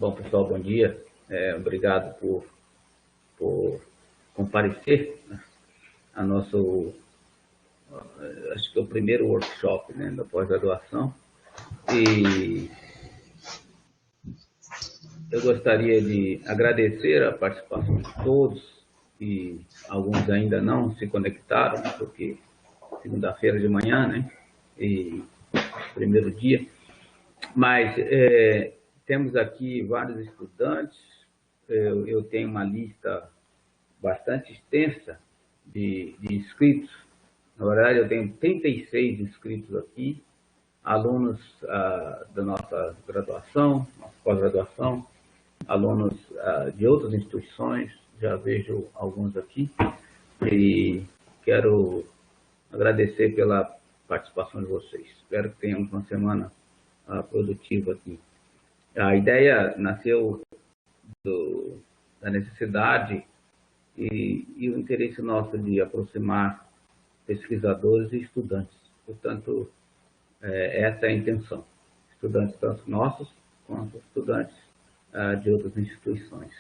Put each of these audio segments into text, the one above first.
Bom, pessoal, bom dia. Obrigado por comparecer a nosso, acho que é o primeiro workshop, né, da pós-graduação. E eu gostaria de agradecer a participação de todos, e alguns ainda não se conectaram, porque segunda-feira de manhã, né, e primeiro dia. Mas temos aqui vários estudantes. Eu tenho uma lista bastante extensa de inscritos. Na verdade, eu tenho 36 inscritos aqui, alunos da nossa graduação, nossa pós-graduação, alunos de outras instituições, já vejo alguns aqui, e quero agradecer pela participação de vocês. Espero que tenhamos uma semana produtiva aqui. A ideia nasceu da necessidade e o interesse nosso de aproximar pesquisadores e estudantes. Portanto, essa é a intenção. Estudantes tanto nossos, quanto estudantes de outras instituições.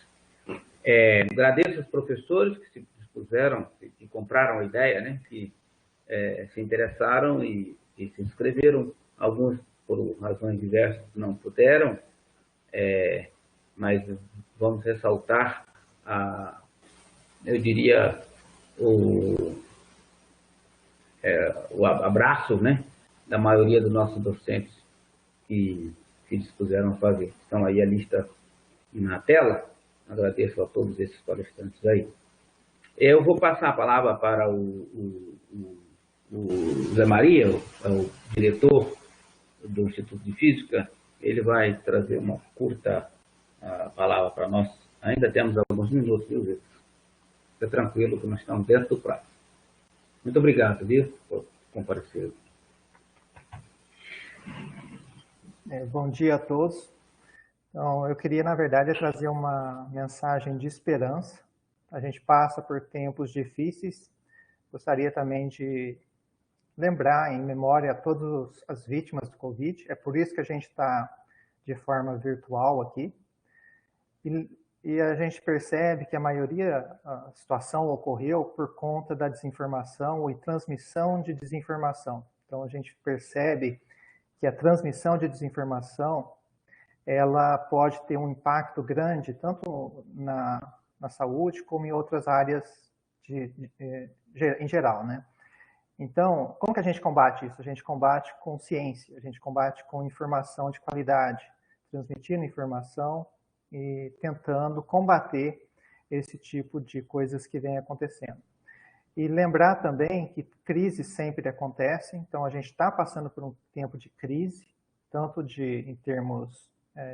Agradeço aos professores que se dispuseram, que compraram a ideia, né, que se interessaram e se inscreveram. Alguns, por razões diversas, não puderam, mas vamos ressaltar, eu diria, o abraço, né, da maioria dos nossos docentes que se dispuseram a fazer. Estão aí a lista na tela. Agradeço a todos esses palestrantes aí. Eu vou passar a palavra para o Zé Maria, o diretor do Instituto de Física. Ele vai trazer uma curta palavra para nós. Ainda temos alguns minutos, viu, Zé? Fica tranquilo que nós estamos dentro do prazo. Muito obrigado, viu, por comparecer. Bom dia a todos. Então, eu queria, na verdade, trazer uma mensagem de esperança. A gente passa por tempos difíceis. Gostaria também de lembrar em memória a todas as vítimas do Covid. É por isso que a gente está de forma virtual aqui. E a gente percebe que a maioria da situação ocorreu por conta da desinformação e transmissão de desinformação. Então, a gente percebe que a transmissão de desinformação ela pode ter um impacto grande tanto na saúde como em outras áreas em geral, né? Então, como que a gente combate isso? A gente combate com ciência, a gente combate com informação de qualidade, transmitindo informação e tentando combater esse tipo de coisas que vem acontecendo. E lembrar também que crises sempre acontecem, então a gente está passando por um tempo de crise, tanto em termos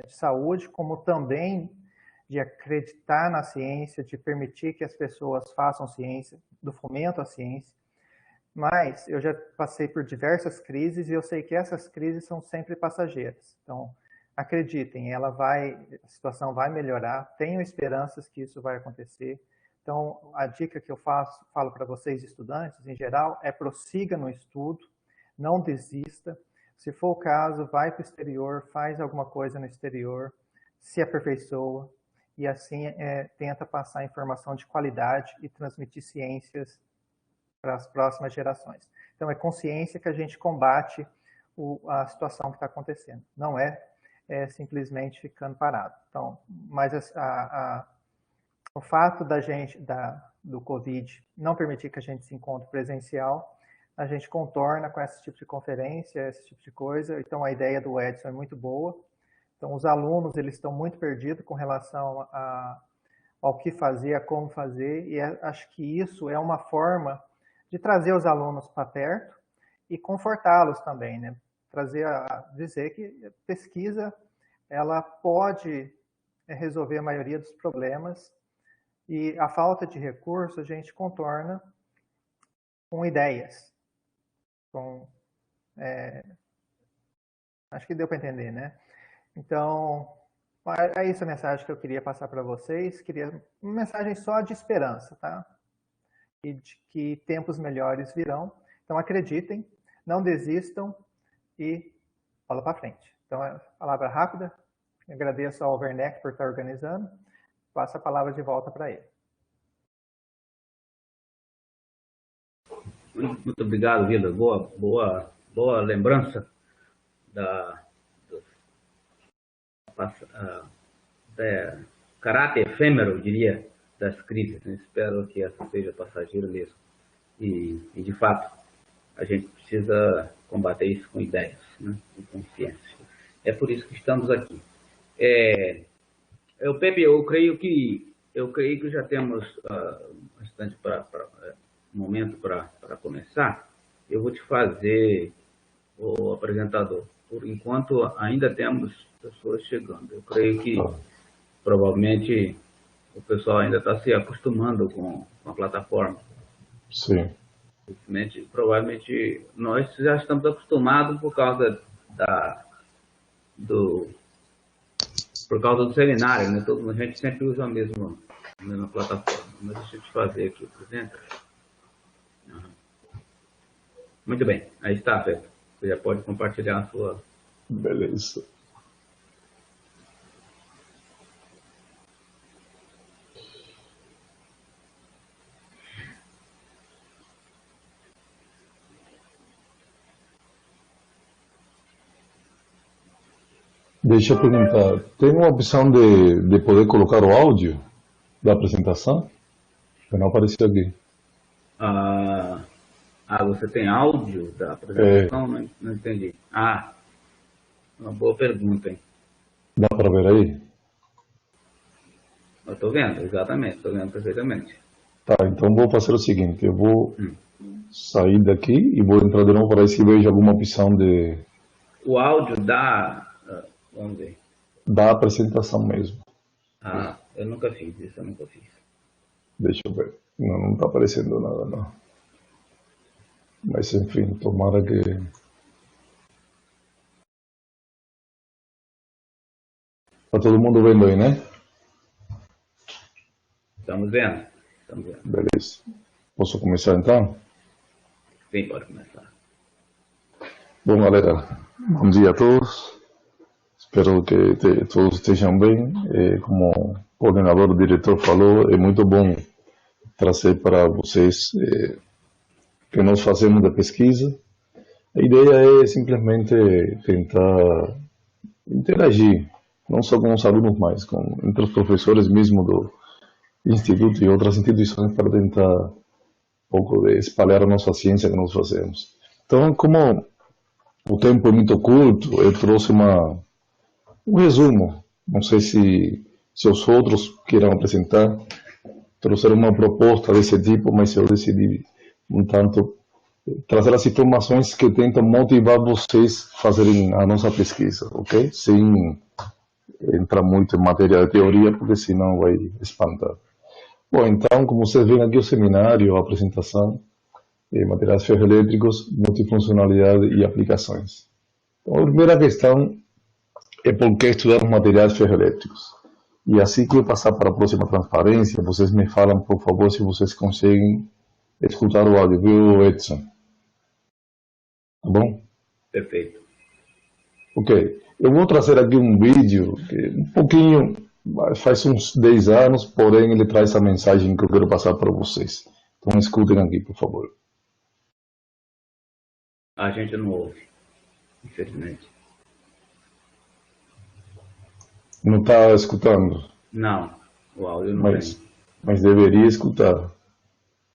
de saúde, como também de acreditar na ciência, de permitir que as pessoas façam ciência, do fomento à ciência. Mas eu já passei por diversas crises e eu sei que essas crises são sempre passageiras. Então, acreditem, a situação vai melhorar, tenham esperanças que isso vai acontecer. Então, a dica que eu falo para vocês, estudantes, em geral, é prossiga no estudo, não desista. Se for o caso, vai para o exterior, faz alguma coisa no exterior, se aperfeiçoa e assim tenta passar informação de qualidade e transmitir ciências para as próximas gerações. Então, é consciência que a gente combate a situação que está acontecendo. Não é simplesmente ficando parado. Então, mas o fato do Covid não permitir que a gente se encontre presencial, a gente contorna com esse tipo de conferência, esse tipo de coisa. Então, a ideia do Edson é muito boa. Então, os alunos eles estão muito perdidos com relação ao que fazer, a como fazer, e acho que isso é uma forma de trazer os alunos para perto e confortá-los também, né? Dizer que a pesquisa ela pode resolver a maioria dos problemas e a falta de recursos a gente contorna com ideias. Acho que deu para entender, né? Então, é isso a mensagem que eu queria passar para vocês. Queria uma mensagem só de esperança, tá? E de que tempos melhores virão. Então, acreditem, não desistam e bola para frente. Então, palavra rápida, Agradeço ao Werneck por estar organizando. Passo a palavra de volta para ele. Muito obrigado, Vila. Boa lembrança da caráter efêmero, eu diria, das crises. Espero que essa seja passageira mesmo. E, de fato, a gente precisa combater isso com ideias, né? Com consciência. É por isso que estamos aqui. Pepe, eu creio que já temos bastante momento para começar. Eu vou te fazer o apresentador. Por enquanto, ainda temos pessoas chegando. Eu creio que provavelmente o pessoal ainda está se acostumando com a plataforma. Sim. Provavelmente nós já estamos acostumados por causa do seminário, né? A gente sempre usa a mesma plataforma. Mas deixa eu te fazer aqui, apresenta. Muito bem, aí está, Pedro. Você já pode compartilhar a sua... Beleza. Deixa eu perguntar, tem uma opção de poder colocar o áudio da apresentação? Eu não apareceu aqui. Você tem áudio da apresentação? Não entendi. Uma boa pergunta, hein? Dá para ver aí? Eu estou vendo, exatamente, estou vendo perfeitamente. Tá, então vou fazer o seguinte, eu vou sair daqui e vou entrar de novo para ver se vejo alguma opção de... O áudio vamos ver. Da apresentação mesmo. Eu nunca fiz isso, Deixa eu ver. Não está aparecendo nada, não. Mas, enfim, tomara que... Tá todo mundo vendo aí, né? Estamos vendo. Beleza. Posso começar, então? Sim, pode começar. Bom, galera, bom dia a todos. Espero que todos estejam bem. Como o coordenador, o diretor falou, é muito bom trazer para vocês o que nós fazemos de pesquisa. A ideia é simplesmente tentar interagir, não só com os alunos, mas entre os professores mesmo do Instituto e outras instituições para tentar um pouco de espalhar a nossa ciência que nós fazemos. Então, como o tempo é muito curto, eu trouxe um resumo. Não sei se os outros queiram apresentar, trouxeram uma proposta desse tipo, mas eu decidi, um tanto, trazer as informações que tentam motivar vocês a fazerem a nossa pesquisa, ok? Sem entrar muito em matéria de teoria, porque senão vai espantar. Bom, então, como vocês veem aqui o seminário, a apresentação, materiais ferroelétricos, multifuncionalidade e aplicações. Então, a primeira questão é por que estudar os materiais ferroelétricos. E assim que eu passar para a próxima transparência, vocês me falam, por favor, se vocês conseguem escutar o áudio, viu, Edson? Tá bom? Perfeito. Ok. Eu vou trazer aqui um vídeo que um pouquinho, faz uns 10 anos, porém ele traz a mensagem que eu quero passar para vocês. Então escutem aqui, por favor. A gente não ouve, infelizmente. Não está escutando? Não, o áudio não tem. Mas deveria escutar.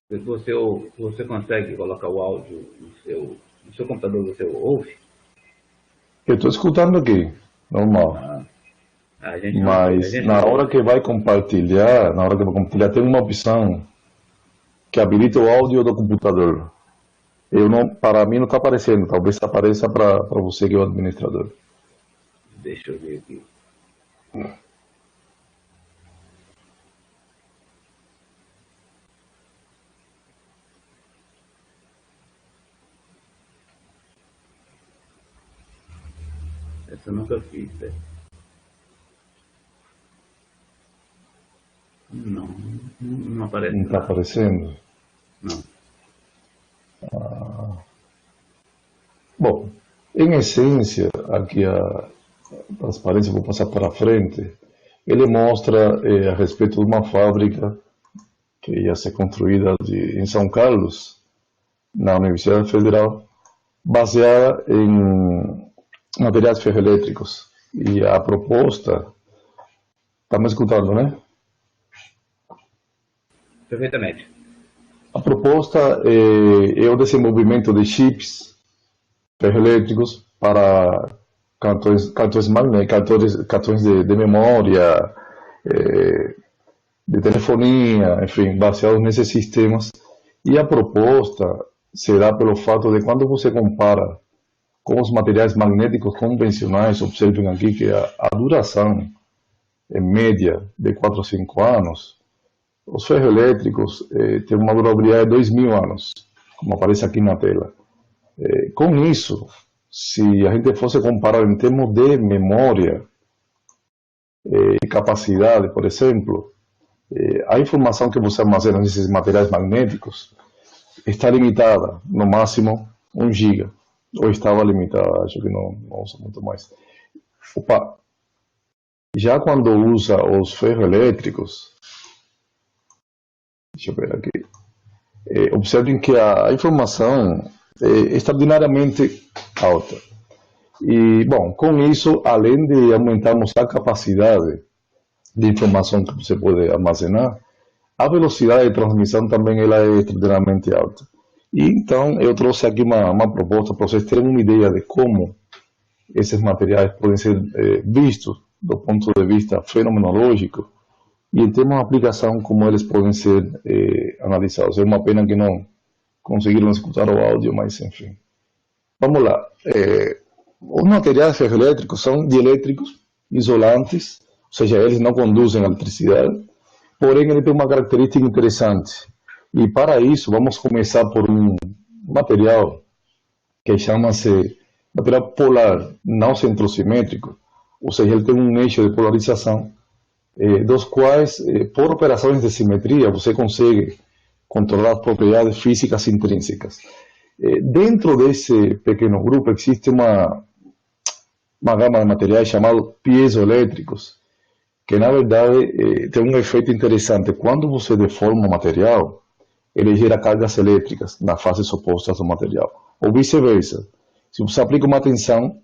Você consegue colocar o áudio no seu computador, você ouve? Eu estou escutando aqui, normal. Mas na hora que vai compartilhar, tem uma opção que habilita o áudio do computador. Para mim não está aparecendo, talvez apareça para você que é o administrador. Deixa eu ver aqui. Essa eu nunca fiz, velho. Não aparece. Não está aparecendo? Não. Bom, em essência, aqui transparência, vou passar para frente. Ele mostra a respeito de uma fábrica que ia ser construída em São Carlos, na Universidade Federal, baseada em materiais ferroelétricos. E a proposta, está me escutando, né? Perfeitamente. A proposta é o desenvolvimento de chips ferroelétricos para cartões magnéticos, cartões de memória, de telefonia, enfim, baseados nesses sistemas. E a proposta será pelo fato de quando você compara com os materiais magnéticos convencionais, observem aqui que a duração é média de 4 a 5 anos, os ferroelétricos têm uma durabilidade de 2.000 anos, como aparece aqui na tela. Com isso, se a gente fosse comparar em termos de memória e capacidade, por exemplo, a informação que você armazena nesses materiais magnéticos está limitada, no máximo 1 GB, ou estava limitada, acho que não usa muito mais. Já quando usa os ferroelétricos, deixa eu ver aqui, observem que a informação é extraordinariamente alta. E, bom, com isso, além de aumentarmos a capacidade de informação que você pode armazenar, a velocidade de transmissão também ela é extraordinariamente alta. E então eu trouxe aqui uma proposta para vocês terem uma ideia de como esses materiais podem ser vistos do ponto de vista fenomenológico e em termos de aplicação como eles podem ser analisados. É uma pena que não conseguiram escutar o áudio, mas enfim. Vamos lá. Os materiais ferroelétricos são dielétricos, isolantes, ou seja, eles não conduzem eletricidade, porém ele tem uma característica interessante. E para isso vamos começar por um material que chama-se material polar, não centrosimétrico, ou seja, ele tem um eixo de polarização, dos quais, por operações de simetria, você consegue controlar propriedades físicas intrínsecas. Dentro desse pequeno grupo existe uma gama de materiais chamados piezoelétricos, que na verdade tem um efeito interessante. Quando você deforma o material, ele gera cargas elétricas nas faces opostas do material, ou vice-versa. Se você aplica uma tensão,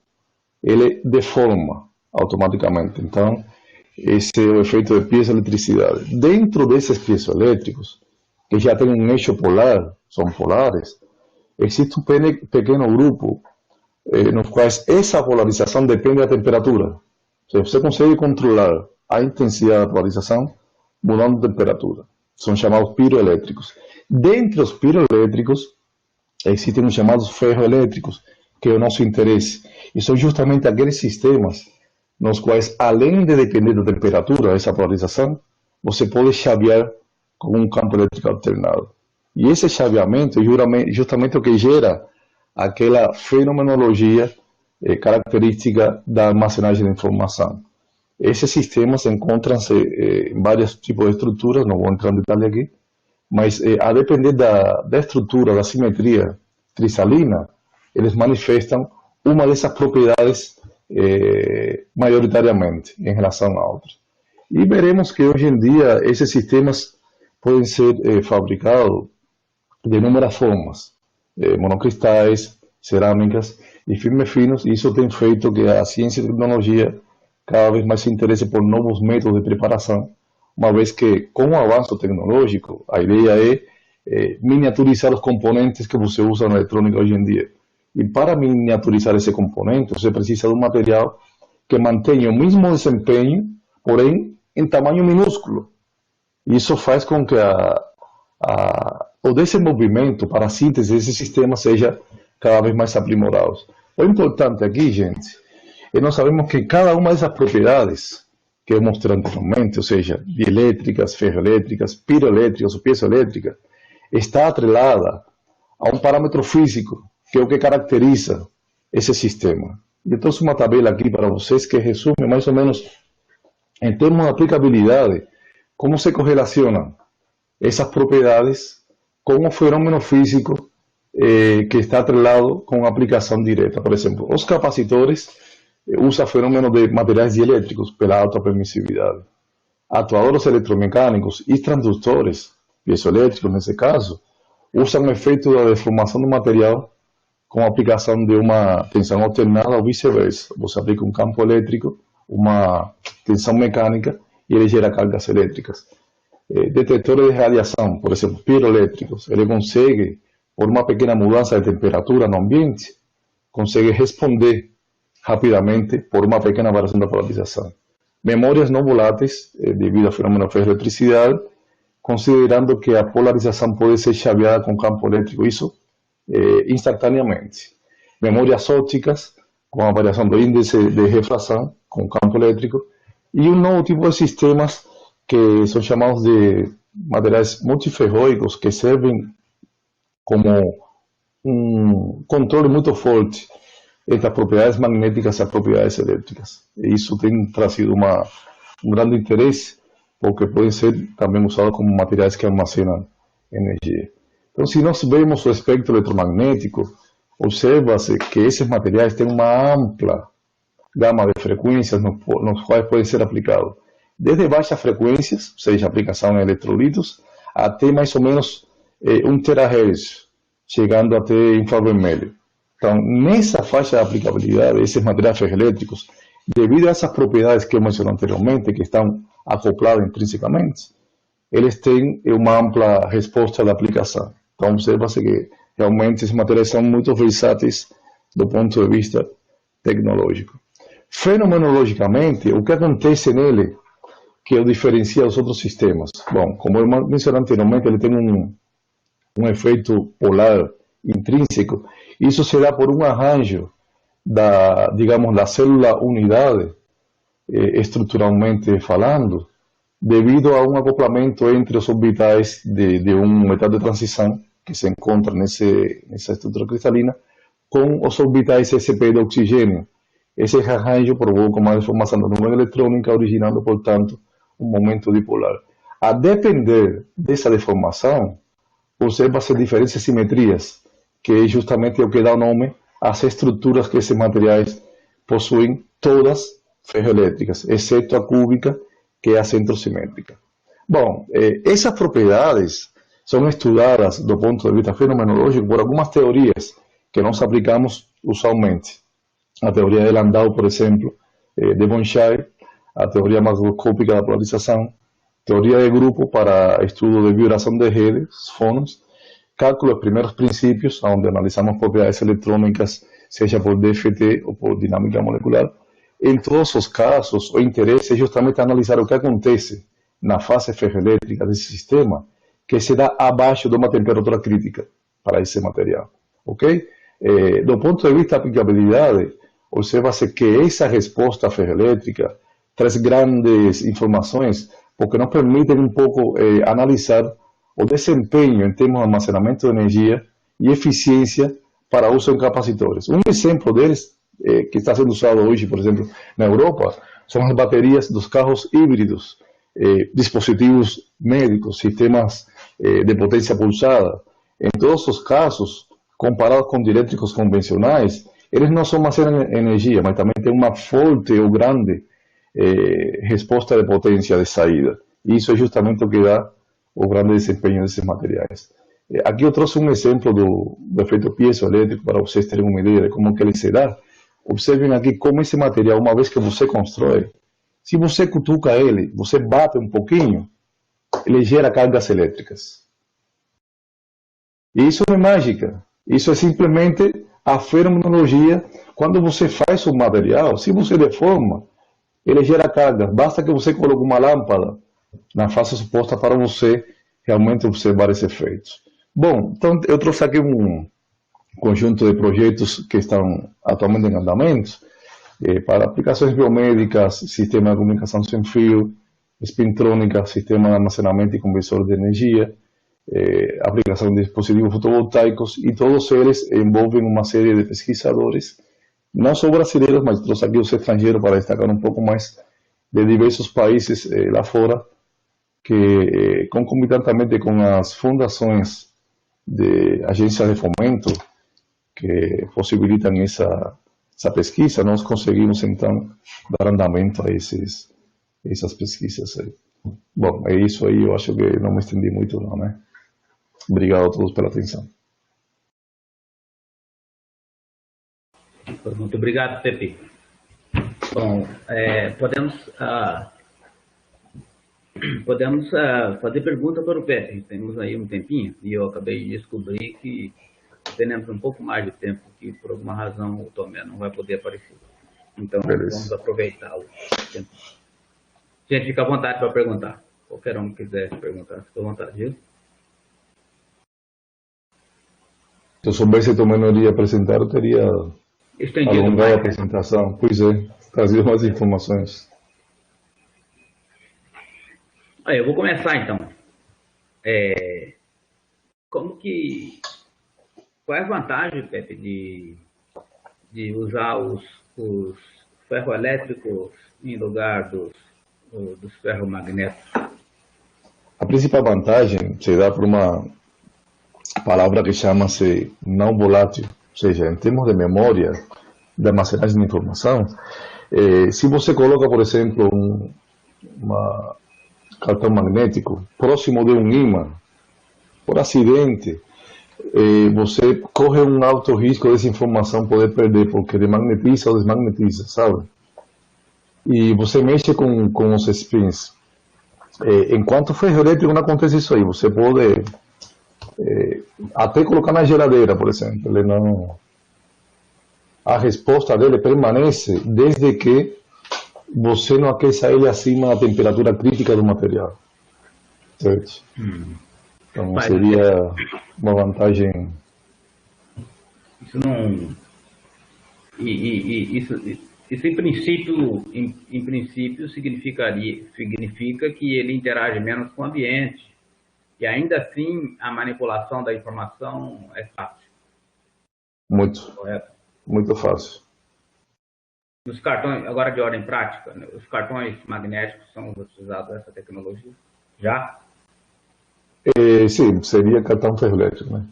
ele deforma automaticamente. Então, esse é o efeito de piezoeletricidade. Dentro desses piezoelétricos, que já tem um eixo polar, são polares, existe um pequeno grupo nos quais essa polarização depende da temperatura. Ou seja, você consegue controlar a intensidade da polarização mudando a temperatura. São chamados piroelétricos. Dentre os piroelétricos, existem os chamados ferroelétricos, que é o nosso interesse. E são justamente aqueles sistemas nos quais, além de depender da temperatura, essa polarização, você pode chavear com um campo elétrico alternado. E esse chaveamento é justamente o que gera aquela fenomenologia característica da armazenagem de informação. Esses sistemas encontram-se em vários tipos de estruturas, não vou entrar em detalhe aqui, mas a depender da estrutura, da simetria cristalina, eles manifestam uma dessas propriedades maioritariamente em relação a outras. E veremos que hoje em dia esses sistemas podem ser fabricados de inúmeras formas, monocristais, cerâmicas e filmes finos, e isso tem feito que a ciência e a tecnologia cada vez mais se interesse por novos métodos de preparação, uma vez que, com o avanço tecnológico, a ideia é miniaturizar os componentes que você usa na eletrônica hoje em dia. E para miniaturizar esse componente, você precisa de um material que mantenha o mesmo desempenho, porém em tamanho minúsculo. Isso faz com que o desenvolvimento para a síntese desse sistema seja cada vez mais aprimorado. O importante aqui, gente, é nós sabemos que cada uma dessas propriedades que eu mostrei anteriormente, ou seja, dielétricas, ferroelétricas, piroelétricas ou piezoelétricas, está atrelada a um parâmetro físico, que é o que caracteriza esse sistema. Eu trouxe uma tabela aqui para vocês que resume mais ou menos, em termos de aplicabilidade, como se correlacionam essas propriedades com o fenômeno físico que está atrelado com a aplicação direta. Por exemplo, os capacitores usa fenômeno de materiais dielétricos pela alta permissividade. Atuadores eletromecânicos e transdutores, piezoelétricos nesse caso, usam o efeito da deformação do material com a aplicação de uma tensão alternada ou vice-versa. Você aplica um campo elétrico, uma tensão mecânica e ele gera cargas elétricas. Detetores de radiação, por exemplo, piroelétricos, ele consegue, por uma pequena mudança de temperatura no ambiente, consegue responder rapidamente por uma pequena variação da polarização. Memórias não voláteis, devido ao fenômeno de eletricidade, considerando que a polarização pode ser chaveada com campo elétrico, isso instantaneamente. Memórias ópticas, com a variação do índice de refração, com campo elétrico, e um novo tipo de sistemas que são chamados de materiais multiferróicos, que servem como um controle muito forte entre as propriedades magnéticas e as propriedades elétricas. E isso tem trazido um grande interesse, porque podem ser também usados como materiais que armazenam energia. Então, se nós vemos o espectro eletromagnético, observa-se que esses materiais têm uma ampla gama de frequências nos quais podem ser aplicados. Desde baixas frequências, ou seja, aplicação em eletrolitos, até mais ou menos 1 terahertz, chegando até infravermelho. Então, nessa faixa de aplicabilidade, esses materiais ferroelétricos, devido a essas propriedades que eu mencionei anteriormente, que estão acopladas intrinsecamente, eles têm uma ampla resposta da aplicação. Então, observa-se que realmente esses materiais são muito versáteis do ponto de vista tecnológico. Fenomenologicamente, o que acontece nele que o diferencia dos outros sistemas? Bom, como eu mencionei anteriormente, ele tem um efeito polar intrínseco. Isso se dá por um arranjo da célula unidade, estruturalmente falando, devido a um acoplamento entre os orbitais de um metal de transição que se encontra nessa estrutura cristalina com os orbitais sp de oxigênio. Esse arranjo provoca uma deformação da nuvem eletrônica, originando, portanto, um momento dipolar. A depender dessa deformação, observa-se diferentes simetrias, que é justamente o que dá o nome às estruturas que esses materiais possuem, todas ferroelétricas, exceto a cúbica, que é a centrosimétrica. Bom, essas propriedades são estudadas do ponto de vista fenomenológico por algumas teorias que nós aplicamos usualmente. A teoria de Landau, por exemplo, de von Scheidt, a teoria macroscópica da polarização, teoria de grupo para estudo de vibração de redes, fónons, cálculo de primeiros princípios, onde analisamos propriedades eletrônicas, seja por DFT ou por dinâmica molecular. Em todos os casos, o interesse é justamente analisar o que acontece na fase ferroelétrica desse sistema, que se dá abaixo de uma temperatura crítica para esse material. Ok? Do ponto de vista da aplicabilidade, observa-se que essa resposta ferroelétrica traz grandes informações, porque nos permitem um pouco analisar o desempenho em termos de armazenamento de energia e eficiência para uso em capacitores. Um exemplo deles, que está sendo usado hoje, por exemplo, na Europa, são as baterias dos carros híbridos, dispositivos médicos, sistemas de potência pulsada. Em todos os casos, comparados com dielétricos convencionais, eles não só armazenam energia, mas também têm uma forte ou grande resposta de potência de saída. E isso é justamente o que dá o grande desempenho desses materiais. Aqui eu trouxe um exemplo do efeito piezoelétrico para vocês terem uma ideia de como que ele se dá. Observem aqui como esse material, uma vez que você constrói, se você cutuca ele, você bate um pouquinho, ele gera cargas elétricas. E isso não é mágica. Isso é simplesmente a fenomenologia. Quando você faz um material, se você deforma, ele gera cargas. Basta que você coloque uma lâmpada na face suposta para você realmente observar esse efeito. Bom, então eu trouxe aqui um conjunto de projetos que estão atualmente em andamento para aplicações biomédicas, sistema de comunicação sem fio, espintrônica, sistema de armazenamento e conversor de energia, aplicação de dispositivos fotovoltaicos, e todos eles envolvem uma série de pesquisadores, não só brasileiros, mas trouxe aqui os estrangeiros para destacar um pouco mais, de diversos países lá fora, que concomitantemente com as fundações de agências de fomento que possibilitam essa pesquisa, nós conseguimos então dar andamento a essas pesquisas aí. Bom, é isso aí, eu acho que não me estendi muito não, né? Obrigado a todos pela atenção. Muito obrigado, Pepe. Bom, podemos fazer pergunta para o Pepe. Temos aí um tempinho e eu acabei de descobrir que temos um pouco mais de tempo, que por alguma razão o Tomé não vai poder aparecer. Então, vamos aproveitá-lo. Gente, fica à vontade para perguntar. Qualquer um que quiser perguntar, fica à vontade, viu? Se eu soubesse que Tomé não iria apresentar, eu teria alongado a apresentação. Pois é, trazido mais informações. Eu vou começar então. Qual é a vantagem, Pepe, de usar os ferroelétricos em lugar dos ferromagnéticos? A principal vantagem se dá por uma palavra que chama-se não volátil, ou seja, em termos de memória, de armazenagem de informação, se você coloca, por exemplo, um cartão magnético próximo de um ímã, por acidente, você corre um alto risco dessa informação poder perder, porque demagnetiza ou desmagnetiza, sabe? E você mexe com os spins. Enquanto ferroelétrico não acontece isso aí, você pode até colocar na geladeira, por exemplo, ele não... a resposta dele permanece desde que você não aqueça ele acima da temperatura crítica do material, certo? Então seria uma vantagem. Isso não... Isso em princípio significa que ele interage menos com o ambiente. E ainda assim, a manipulação da informação é fácil. Muito. Correto? Muito fácil. Nos cartões, agora de ordem prática, né, os cartões magnéticos são utilizados essa tecnologia? Já? Sim, seria cartão ferroelétrico, né?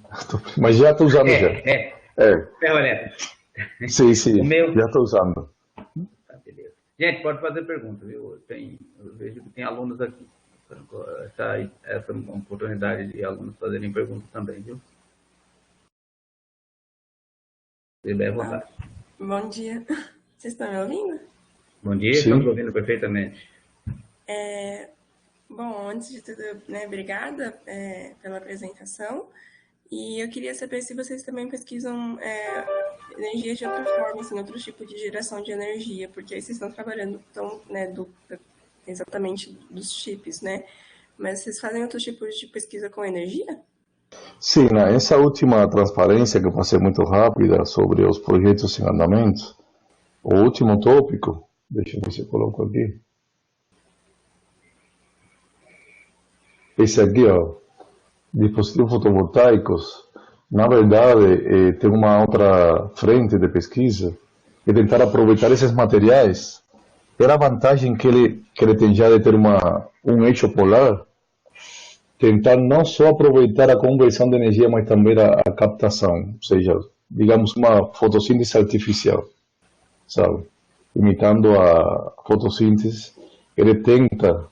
Mas já estou usando já. Ferroelétrico. Sim, já estou usando. Tá, beleza. Gente, pode fazer pergunta, viu? Eu vejo que tem alunos aqui. Essa oportunidade de alunos fazerem perguntas também, viu? Se der vontade. Bom dia. Vocês estão me ouvindo? Bom dia, Sim. Estamos ouvindo perfeitamente. Bom, antes de tudo, né, obrigada pela apresentação. E eu queria saber se vocês também pesquisam energia de outra forma, assim, outro tipo de geração de energia, porque aí vocês estão trabalhando exatamente dos chips, né? Mas vocês fazem outros tipos de pesquisa com energia? Sim, essa última transparência que eu passei muito rápida sobre os projetos em andamento, o último tópico, deixa eu ver se eu coloco aqui. Esse aqui, ó, dispositivos fotovoltaicos, na verdade, tem uma outra frente de pesquisa, que é tentar aproveitar esses materiais. Era a vantagem que ele tem já de ter um eixo polar, tentar não só aproveitar a conversão de energia, mas também a captação, ou seja, digamos uma fotossíntese artificial, sabe? Imitando a fotossíntese, ele tenta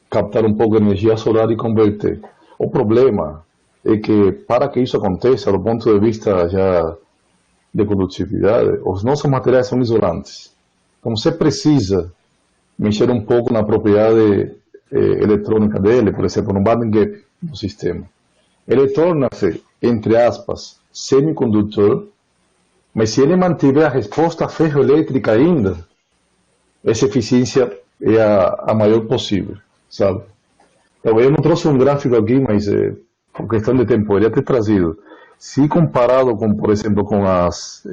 captar um pouco de energia solar e converter. O problema é que, para que isso aconteça, do ponto de vista já de condutividade, os nossos materiais são isolantes. Então você precisa mexer um pouco na propriedade eletrônica dele, por exemplo, no band gap do sistema. Ele torna-se, entre aspas, semicondutor, mas se ele mantiver a resposta ferroelétrica ainda, essa eficiência é a maior possível, sabe? Então, eu não trouxe um gráfico aqui, mas por questão de tempo, ele ia ter trazido. Se comparado com, por exemplo, com os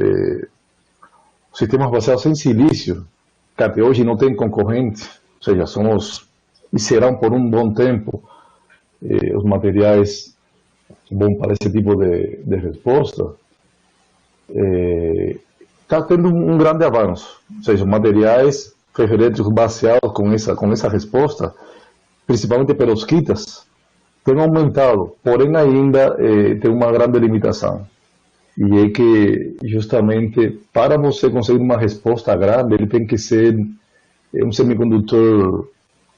sistemas baseados em silício, que até hoje não tem concorrente, ou seja, somos e serão por um bom tempo os materiais bons para esse tipo de resposta, está tendo um grande avanço. Ou seja, materiais ferroelétricos baseados com essa resposta, principalmente perovskitas, têm aumentado, porém ainda tem uma grande limitação. E é que, justamente, para você conseguir uma resposta grande, ele tem que ser um semicondutor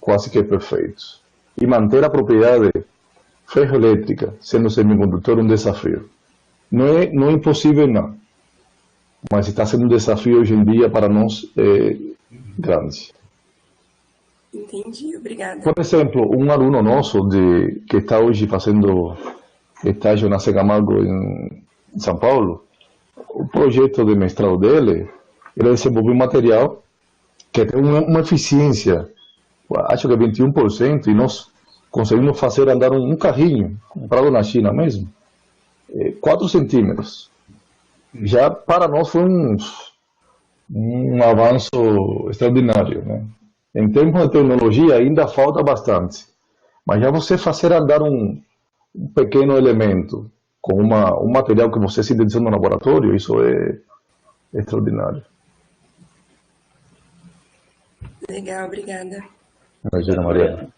quase que perfeito. E manter a propriedade ferroelétrica sendo semicondutor um desafio. Não é impossível, não, mas está sendo um desafio hoje em dia para nós grande. Entendi, obrigada. Por exemplo, um aluno nosso que está hoje fazendo estágio na Segamalgo em São Paulo, o projeto de mestrado dele, ele desenvolveu um material que tem uma eficiência, acho que é 21%, e nós conseguimos fazer andar um carrinho, comprado na China mesmo, 4 centímetros. Já para nós foi um avanço extraordinário, né? Em termos de tecnologia ainda falta bastante, mas já você fazer andar um pequeno elemento com um material que você sintetizou no laboratório, isso é extraordinário. Legal, obrigada. Imagina, Mariana.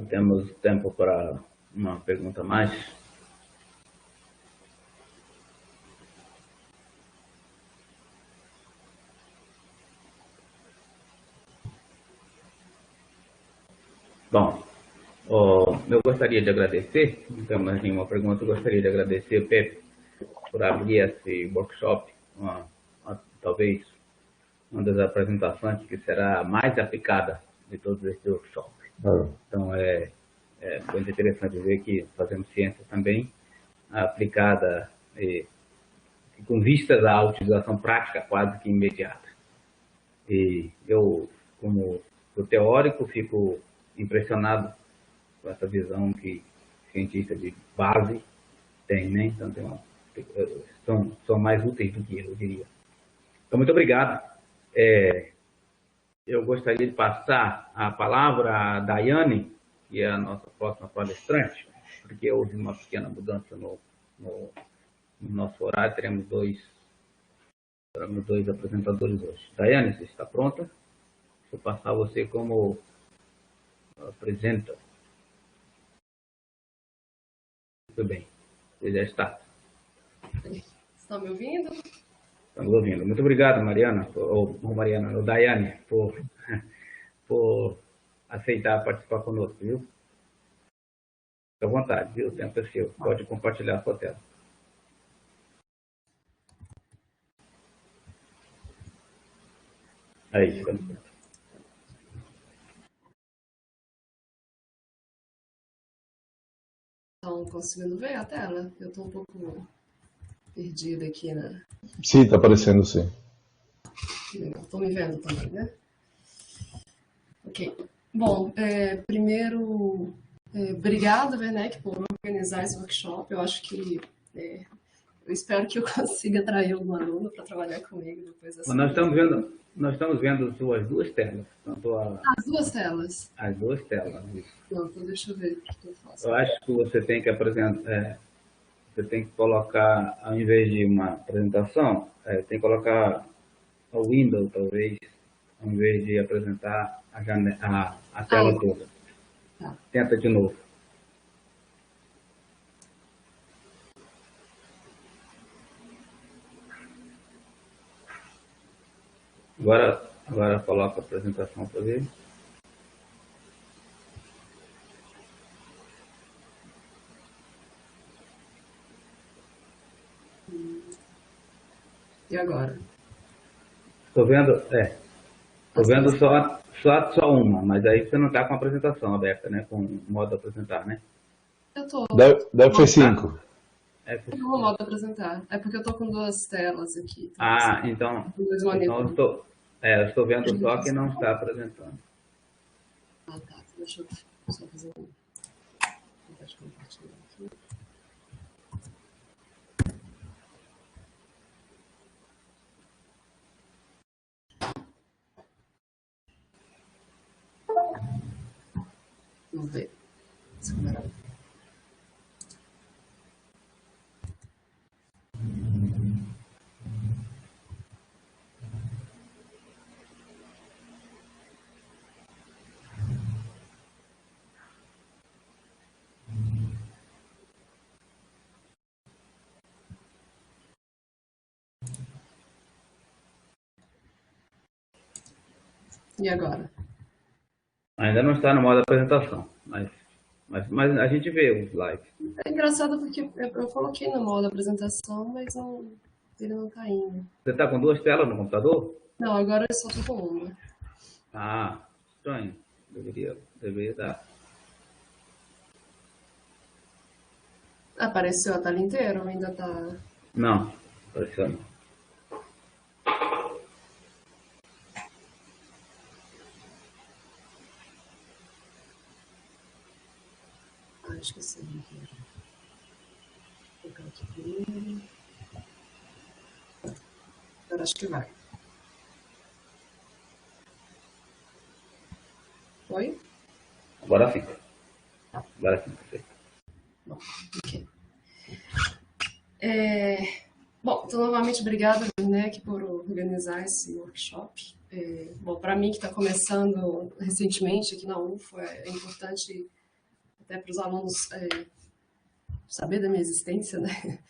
Temos tempo para uma pergunta a mais? Bom, eu gostaria de agradecer, não tem mais nenhuma pergunta, eu gostaria de agradecer o Pepe por abrir esse workshop, talvez uma das apresentações que será a mais aplicada de todos esses workshops. Então, é muito interessante ver que fazemos ciência também aplicada e com vistas à utilização prática quase que imediata. E eu, como teórico, fico impressionado com essa visão que cientista de base tem, né? Então, são mais úteis do que eu diria. Então, muito obrigado. Eu gostaria de passar a palavra à Daiane, que é a nossa próxima palestrante, porque houve uma pequena mudança no nosso horário, teremos dois apresentadores hoje. Daiane, você está pronta? Vou passar você como apresenta. Muito bem, você já está. Estão me ouvindo? Estamos ouvindo. Muito obrigado, Mariana, ou Daiane, por aceitar participar conosco, viu? Fique à vontade, viu? O tempo é seu. Pode compartilhar a sua tela. Aí, ficamos prontos. Estão conseguindo ver a tela? Eu estou um pouco perdida aqui, né? Sim, está aparecendo, sim. Estão me vendo também, né? Ok. Bom, primeiro, obrigado, Werneck, por organizar esse workshop. Eu acho que eu espero que eu consiga atrair algum aluno para trabalhar comigo depois dessa. Nós estamos vendo suas duas telas. Tanto as duas telas. As duas telas. Isso. Não, então deixa eu ver o que eu faço. Eu acho que você tem que apresentar, você tem que colocar, ao invés de uma apresentação, tem que colocar o window, talvez, ao invés de apresentar a tela toda. Tá. Tenta de novo. Agora coloca a apresentação para ver. E agora? Estou vendo só uma, mas aí você não está com a apresentação aberta, né? Com o modo apresentar, né? Eu tô. Deve ser 5. Eu não vou modo apresentar. É porque eu tô com duas telas aqui. Então eu estou vendo só que não está apresentando. Ah, tá. Deixa eu só fazer um. Vou compartilhar aqui. Vamos ver. E agora? Ainda não está no modo apresentação, mas a gente vê os slides. É engraçado porque eu coloquei no modo apresentação, mas não, ele não está indo. Você está com duas telas no computador? Não, agora eu só estou com uma. Ah, estranho. Deveria dar. Apareceu a tela inteira ou ainda está... Não, apareceu não. Ah, esqueci. Vou colocar aqui primeiro. Agora acho que vai. Foi? Agora sim. Agora sim, perfeito. Bom, ok. Bom, então, novamente, obrigada, Werneck, por organizar esse workshop. Bom, para mim, que está começando recentemente aqui na UFO, é importante até para os alunos saber da minha existência, né?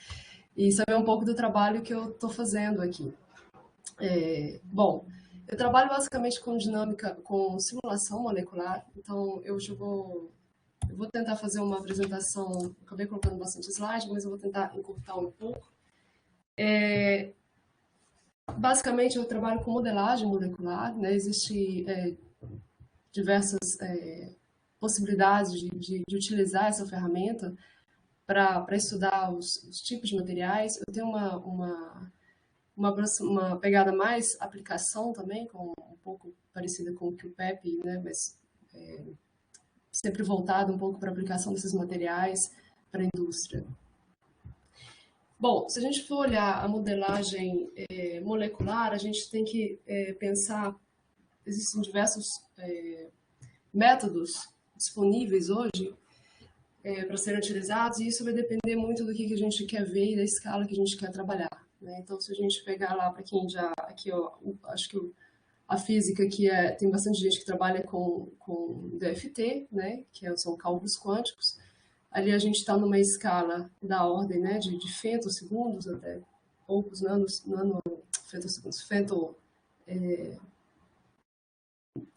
E saber um pouco do trabalho que eu estou fazendo aqui. Bom, eu trabalho basicamente com dinâmica, com simulação molecular, então eu vou tentar fazer uma apresentação, acabei colocando bastante slide, mas eu vou tentar encurtar um pouco. Basicamente, eu trabalho com modelagem molecular, né? Existem diversas possibilidades de utilizar essa ferramenta para estudar os tipos de materiais. Eu tenho uma pegada mais aplicação também, um pouco parecida com o que o Pepe, né? Mas sempre voltado um pouco para a aplicação desses materiais para a indústria. Bom, se a gente for olhar a modelagem molecular, a gente tem que pensar, existem diversos métodos disponíveis hoje para serem utilizados, e isso vai depender muito do que a gente quer ver e da escala que a gente quer trabalhar, né? Então, se a gente pegar lá, para quem já... Aqui, ó, acho que a física aqui tem bastante gente que trabalha com DFT, né? São cálculos quânticos. Ali a gente está numa escala da ordem, né, de femtosegundos até poucos femtosegundos,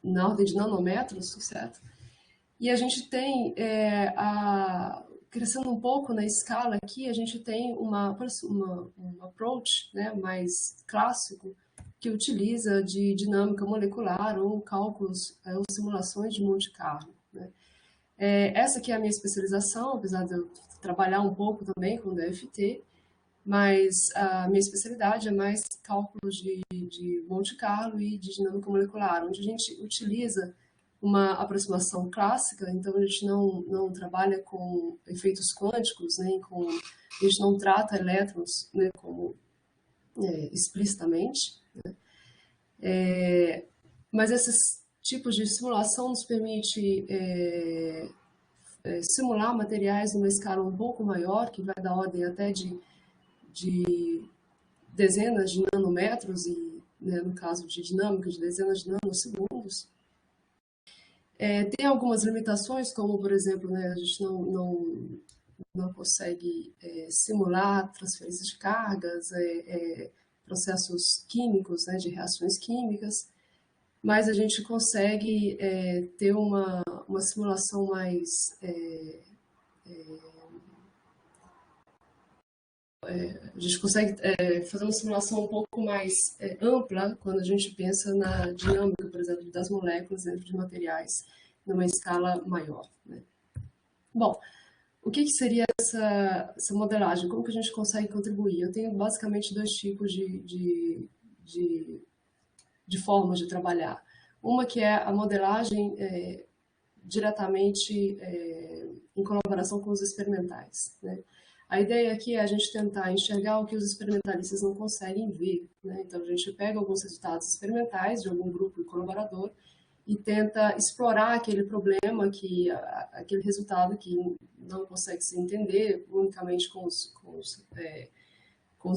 na ordem de nanômetros, certo? E a gente tem, crescendo um pouco na escala aqui, a gente tem um approach, né, mais clássico, que utiliza de dinâmica molecular ou cálculos ou simulações de Monte Carlo, né? Essa aqui é a minha especialização, apesar de eu trabalhar um pouco também com DFT, mas a minha especialidade é mais cálculos de Monte Carlo e de dinâmica molecular, onde a gente utiliza uma aproximação clássica, então a gente não trabalha com efeitos quânticos, nem a gente não trata elétrons, né, como explicitamente, né? Mas esses tipos de simulação nos permite simular materiais numa escala um pouco maior, que vai da ordem até de dezenas de nanômetros e, né, no caso de dinâmica, de dezenas de nanosegundos. Tem algumas limitações, como, por exemplo, né, a gente não consegue simular transferência de cargas, processos químicos, né, de reações químicas, mas a gente consegue ter uma simulação mais... a gente consegue fazer uma simulação um pouco mais ampla quando a gente pensa na dinâmica, por exemplo, das moléculas dentro de materiais numa escala maior, né? Bom, o que seria essa modelagem? Como que a gente consegue contribuir? Eu tenho basicamente dois tipos de formas de trabalhar. Uma que é a modelagem diretamente em colaboração com os experimentais, né? A ideia aqui é a gente tentar enxergar o que os experimentalistas não conseguem ver, né? Então, a gente pega alguns resultados experimentais de algum grupo de colaborador e tenta explorar aquele problema, aquele resultado que não consegue se entender unicamente com os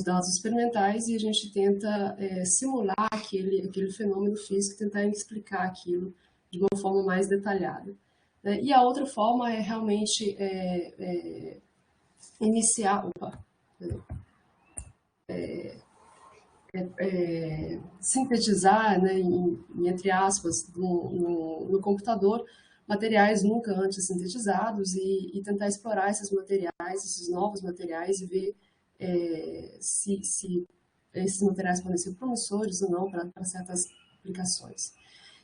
dados experimentais, e a gente tenta simular aquele fenômeno físico, tentar explicar aquilo de uma forma mais detalhada, né? E a outra forma é realmente iniciar... sintetizar, né, entre aspas, no computador, materiais nunca antes sintetizados e tentar explorar esses materiais, esses novos materiais e ver se esses materiais podem ser promissores ou não para certas aplicações.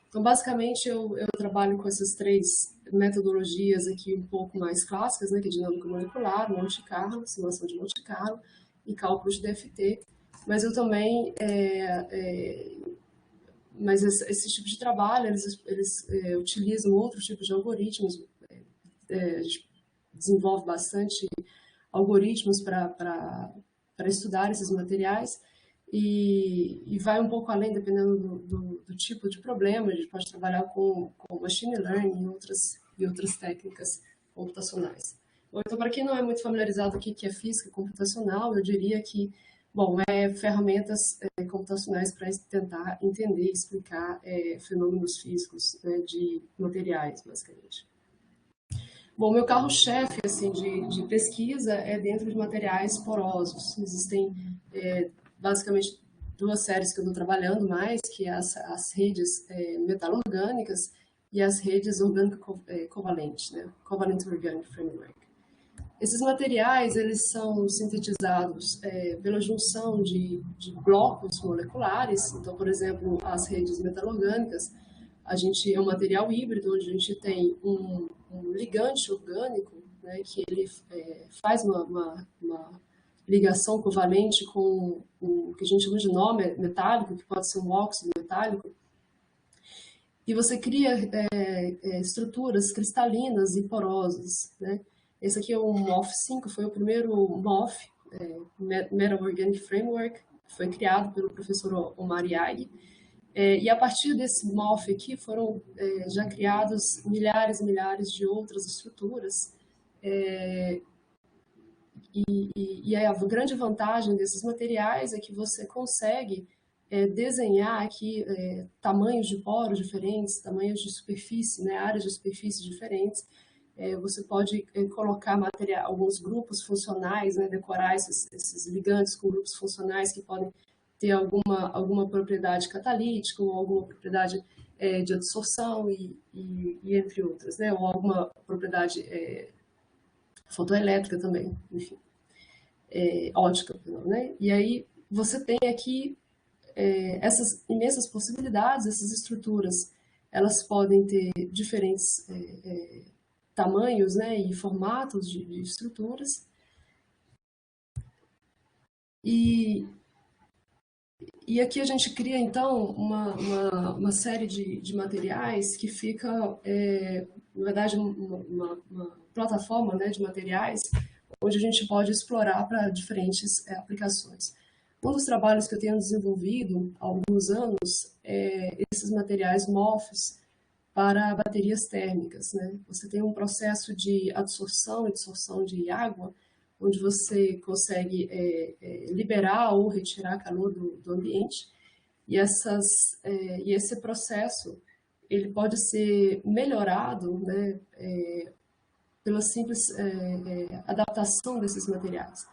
Então, basicamente, eu trabalho com essas 3 metodologias aqui um pouco mais clássicas, né, que é dinâmica molecular, Monte Carlo, simulação de Monte Carlo e cálculo de DFT, mas eu também mas esse tipo de trabalho, eles utilizam outros tipos de algoritmos, a gente desenvolve bastante algoritmos para estudar esses materiais e vai um pouco além, dependendo do tipo de problema. A gente pode trabalhar com machine learning e outras técnicas computacionais. Bom, então, para quem não é muito familiarizado com o que é física computacional, eu diria que, bom, ferramentas computacionais para tentar entender e explicar fenômenos físicos, né, de materiais, basicamente. Bom, meu carro-chefe assim, de pesquisa é dentro de materiais porosos. Existem basicamente 2 séries que eu estou trabalhando mais, que é as redes metalorgânicas e as redes orgânico-covalentes, né? Covalent Organic Framework. Esses materiais, eles são sintetizados pela junção de blocos moleculares. Então, por exemplo, as redes metalorgânicas, a gente é um material híbrido, onde a gente tem um ligante orgânico, né, que ele faz uma ligação covalente com o que a gente chama de nó metálico, que pode ser um óxido metálico, e você cria estruturas cristalinas e porosas, né? Esse aqui é o MOF5, foi o primeiro MOF, Metal Organic Framework, que foi criado pelo professor Omar Yagi. E a partir desse MOF aqui foram já criados milhares e milhares de outras estruturas. E a grande vantagem desses materiais é que você consegue desenhar aqui tamanhos de poros diferentes, tamanhos de superfície, né, áreas de superfície diferentes. Você pode colocar alguns grupos funcionais, né, decorar esses ligantes com grupos funcionais que podem ter alguma propriedade catalítica ou alguma propriedade de adsorção e entre outras, né, ou alguma propriedade fotoelétrica também, enfim, ótica, né? E aí você tem aqui essas imensas possibilidades, essas estruturas, elas podem ter diferentes tamanhos, né, e formatos de estruturas. E aqui a gente cria, então, uma série de materiais que fica, na verdade, uma plataforma, né, de materiais onde a gente pode explorar para diferentes aplicações. Um dos trabalhos que eu tenho desenvolvido há alguns anos é esses materiais MOFs para baterias térmicas, né? Você tem um processo de adsorção e dissorção de água, onde você consegue liberar ou retirar calor do ambiente, e esse processo ele pode ser melhorado, né, pela simples adaptação desses materiais.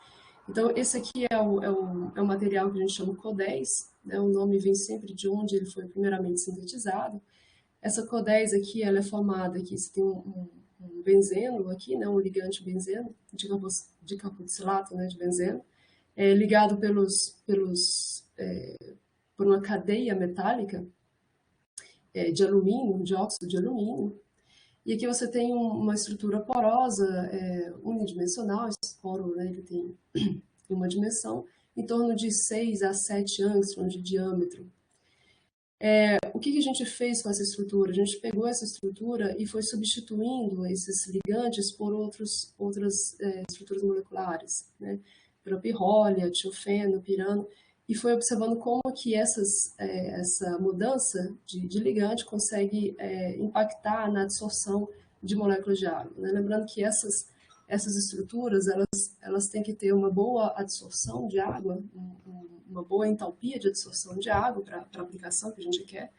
Então, esse aqui é o material que a gente chama CODES, né? O nome vem sempre de onde ele foi primeiramente sintetizado. Essa CODES aqui, ela é formada aqui, você tem um benzeno aqui, né, um ligante benzeno, de carboxilato, né, de benzeno, ligado por uma cadeia metálica de alumínio, de óxido de alumínio. E aqui você tem uma estrutura porosa unidimensional. Esse poro, né, ele tem uma dimensão em torno de 6 a 7 angstroms de diâmetro. O que a gente fez com essa estrutura? A gente pegou essa estrutura e foi substituindo esses ligantes por outras estruturas moleculares, né? Pirrolha, tiofeno, pirano, e foi observando como que essa mudança de ligante consegue impactar na absorção de moléculas de água, né? Lembrando que essas estruturas elas têm que ter uma boa absorção de água, uma boa entalpia de absorção de água para a aplicação que a gente quer.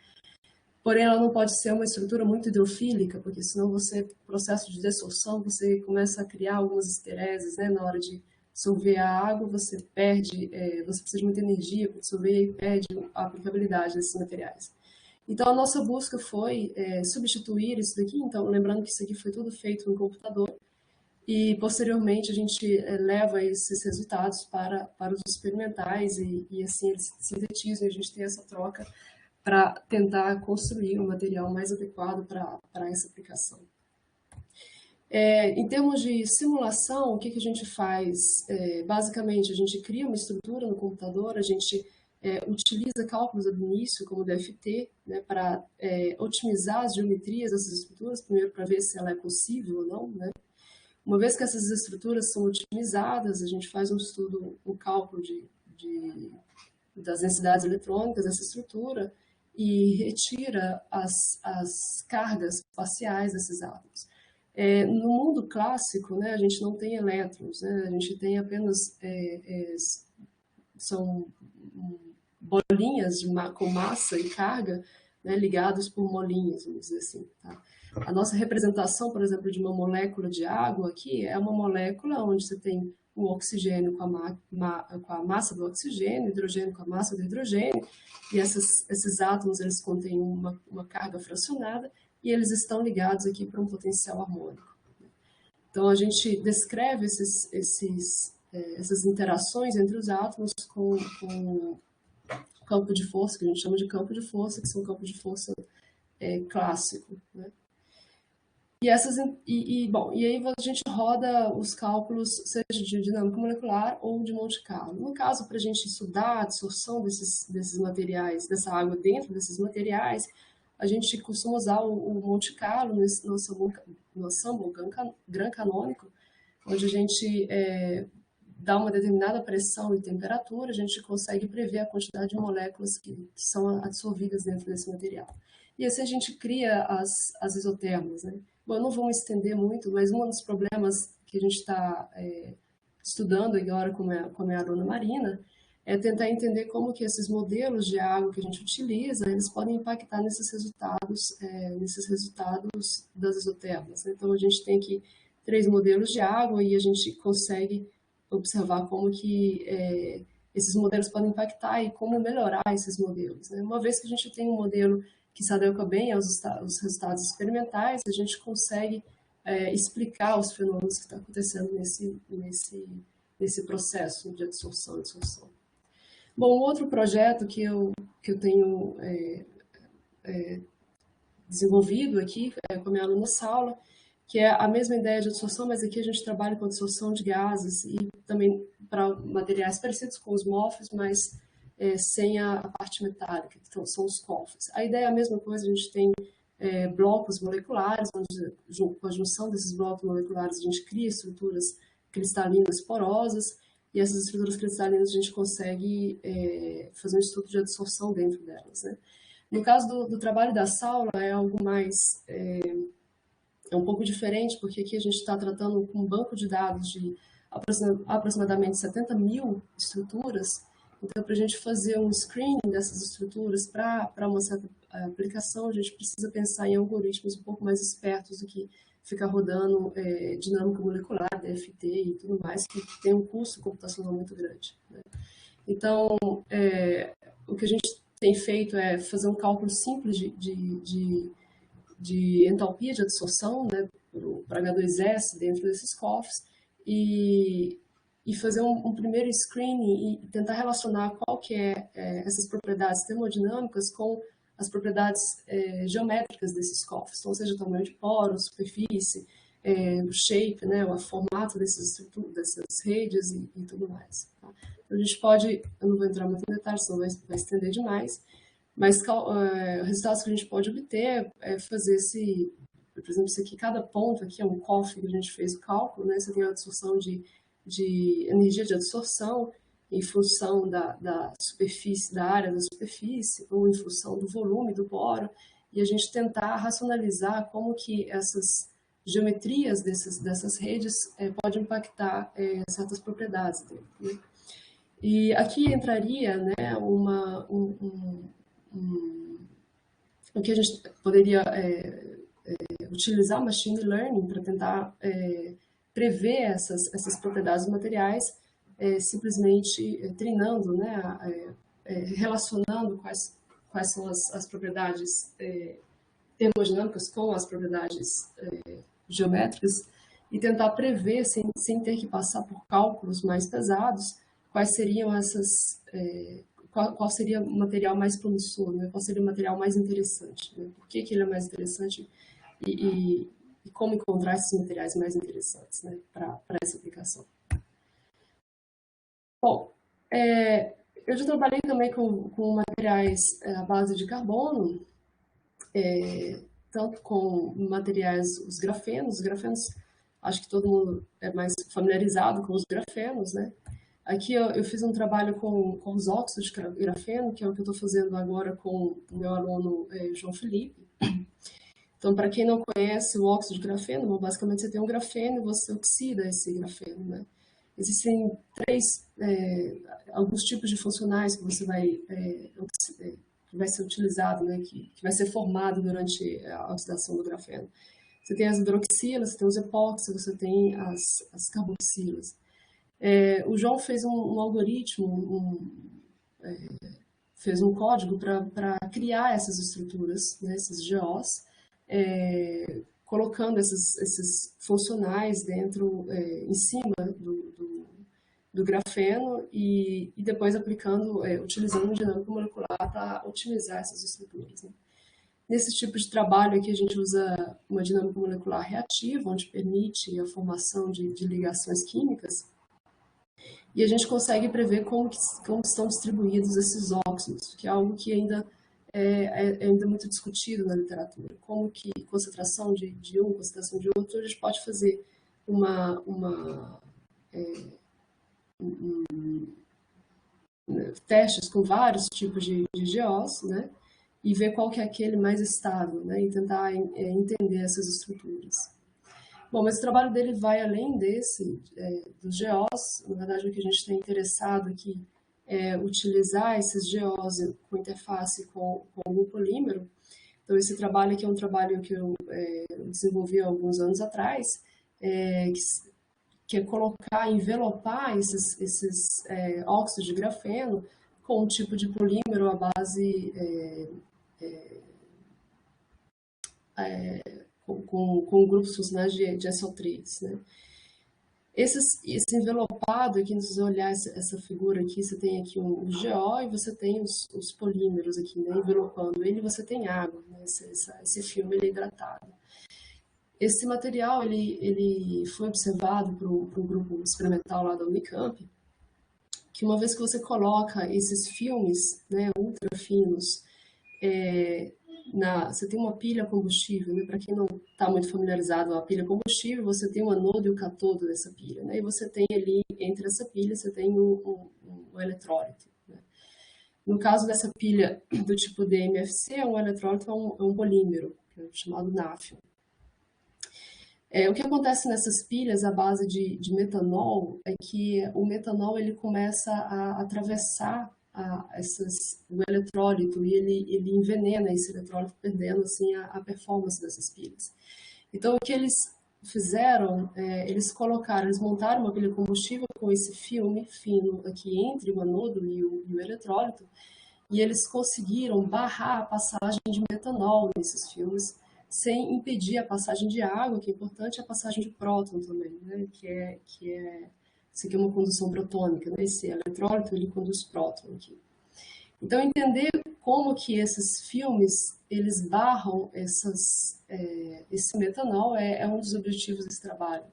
Porém, ela não pode ser uma estrutura muito hidrofílica, porque senão processo de dessorção, você começa a criar algumas estereses, né, na hora de dissolver a água, você perde, você precisa de muita energia para dissolver e perde a aplicabilidade desses materiais. Então, a nossa busca foi substituir isso daqui. Então, lembrando que isso aqui foi tudo feito no computador, e posteriormente a gente leva esses resultados para os experimentais e assim eles sintetizam e a gente tem essa troca para tentar construir um material mais adequado para essa aplicação. Em termos de simulação, o que a gente faz? Basicamente, a gente cria uma estrutura no computador, a gente utiliza cálculos ab initio, como o DFT, né, para otimizar as geometrias dessas estruturas, primeiro para ver se ela é possível ou não, né? Uma vez que essas estruturas são otimizadas, a gente faz um estudo, um cálculo das densidades eletrônicas dessa estrutura e retira as cargas parciais desses átomos. No mundo clássico, né, a gente não tem elétrons, né, a gente tem apenas são bolinhas com massa e carga, né, ligados por molinhas, vamos dizer assim. Tá? A nossa representação, por exemplo, de uma molécula de água aqui é uma molécula onde você tem o oxigênio com a massa do oxigênio, o hidrogênio com a massa do hidrogênio, e esses átomos eles contêm uma carga fracionada e eles estão ligados aqui para um potencial harmônico. Então, a gente descreve essas interações entre os átomos com campo de força, que a gente chama de campo de força, que são campos de força clássico, né? E aí a gente roda os cálculos, seja de dinâmica molecular ou de Monte Carlo. No caso, para a gente estudar a absorção desses materiais, dessa água dentro desses materiais, a gente costuma usar o Monte Carlo no ensemble Gran Canônico, onde a gente dá uma determinada pressão e temperatura, a gente consegue prever a quantidade de moléculas que são absorvidas dentro desse material. E assim a gente cria as isotermas, né? Bom, eu não vou me estender muito, mas um dos problemas que a gente está estudando agora com a minha aluna Marina é tentar entender como que esses modelos de água que a gente utiliza, eles podem impactar nesses resultados das isotermas. Então, a gente tem aqui 3 modelos de água e a gente consegue observar como que esses modelos podem impactar e como melhorar esses modelos, né? Uma vez que a gente tem um modelo que se adequa bem aos resultados experimentais, a gente consegue explicar os fenômenos que estão acontecendo nesse processo de adsorção e dissolução. Bom, um outro projeto que eu tenho desenvolvido aqui com a minha aluna Saula, que é a mesma ideia de adsorção, mas aqui a gente trabalha com a adsorção de gases e também para materiais parecidos com os MOFs, mas sem a parte metálica, então são os COFs. A ideia é a mesma coisa, a gente tem blocos moleculares, onde com a junção desses blocos moleculares a gente cria estruturas cristalinas porosas, e essas estruturas cristalinas a gente consegue fazer um estudo de adsorção dentro delas, né? No caso do trabalho da Saula, é algo mais... é um pouco diferente, porque aqui a gente está tratando com um banco de dados de aproximadamente 70 mil estruturas. Então, para a gente fazer um screening dessas estruturas para uma certa aplicação, a gente precisa pensar em algoritmos um pouco mais espertos do que ficar rodando dinâmica molecular, DFT e tudo mais, que tem um custo computacional muito grande, né? Então, o que a gente tem feito é fazer um cálculo simples de entalpia de adsorção, né, para H2S dentro desses COFs e fazer um primeiro screening e tentar relacionar qual que essas propriedades termodinâmicas com as propriedades geométricas desses COFs, então, seja o tamanho de poro, superfície, o shape, né, o formato dessas redes e tudo mais. Tá? Então, a gente pode, eu não vou entrar muito em detalhes, senão vai estender demais, mas resultados que a gente pode obter é fazer por exemplo, isso aqui, cada ponto aqui é um COF que a gente fez o cálculo, né? Você tem a adsorção de energia de adsorção em função da superfície, da área da superfície, ou em função do volume do poro, e a gente tentar racionalizar como que essas geometrias dessas redes podem impactar certas propriedades dele, né? E aqui entraria, né, o que a gente poderia utilizar machine learning para tentar prever essas propriedades materiais simplesmente treinando, né, relacionando quais são as propriedades termodinâmicas com as propriedades geométricas e tentar prever, sem ter que passar por cálculos mais pesados, quais seriam qual seria o material mais promissor, né? Qual seria o material mais interessante, né? Por que ele é mais interessante e como encontrar esses materiais mais interessantes, né, para essa aplicação. Bom, eu já trabalhei também com materiais à base de carbono, tanto com materiais, os grafenos. Os grafenos, acho que todo mundo é mais familiarizado com os grafenos, né? Aqui eu fiz um trabalho com os óxidos de grafeno, que é o que eu estou fazendo agora com o meu aluno João Felipe. Então, para quem não conhece o óxido de grafeno, bom, basicamente você tem um grafeno e você oxida esse grafeno, né? Existem alguns tipos de funcionais que você que vai ser utilizado, né? Que vai ser formado durante a oxidação do grafeno. Você tem as hidroxilas, você tem os epóxis, você tem as carboxilas. O João fez um algoritmo, fez um código para criar essas estruturas, né, esses GOs, colocando esses funcionais dentro, em cima do grafeno e depois aplicando, utilizando dinâmica molecular para otimizar essas estruturas, né. Nesse tipo de trabalho aqui a gente usa uma dinâmica molecular reativa, onde permite a formação de ligações químicas, e a gente consegue prever como estão distribuídos esses óxidos, que é algo que ainda é ainda muito discutido na literatura. Como que concentração de um, concentração de outro, a gente pode fazer testes com vários tipos de GOs, né? E ver qual que é aquele mais estável, né? E tentar entender essas estruturas. Bom, mas o trabalho dele vai além dos GOs. Na verdade, o que a gente está interessado aqui é utilizar esses GOs com interface com algum polímero. Então, esse trabalho aqui é um trabalho que eu desenvolvi há alguns anos atrás, que é envelopar esses óxidos de grafeno com um tipo de polímero à base com grupos funcionais de SO3, né? Esse envelopado aqui, se você olhar essa figura aqui, você tem aqui um GO e você tem os polímeros aqui, né, envelopando ele, e você tem água, né, esse filme ele é hidratado. Esse material ele foi observado por um grupo experimental lá da Unicamp, que uma vez que você coloca esses filmes, né, ultra finos, você tem uma pilha combustível, né? Para quem não está muito familiarizado com a pilha combustível, você tem o anodo e o cátodo dessa pilha, né? E você tem ali, entre essa pilha, você tem um eletrólito, né? No caso dessa pilha do tipo DMFC, um eletrólito é um polímero, que é chamado náfio. O que acontece nessas pilhas à base de metanol é que o metanol ele começa a atravessar o eletrólito e ele envenena esse eletrólito, perdendo assim a performance dessas pilhas. Então o que eles fizeram, eles montaram uma pilha combustível com esse filme fino aqui entre o anodo e o eletrólito, e eles conseguiram barrar a passagem de metanol nesses filmes sem impedir a passagem de água, que é importante, a passagem de próton também, né? Isso aqui é uma condução protônica, né? Esse eletrólito ele conduz próton aqui. Então, entender como que esses filmes eles barram esse metanol é um dos objetivos desse trabalho.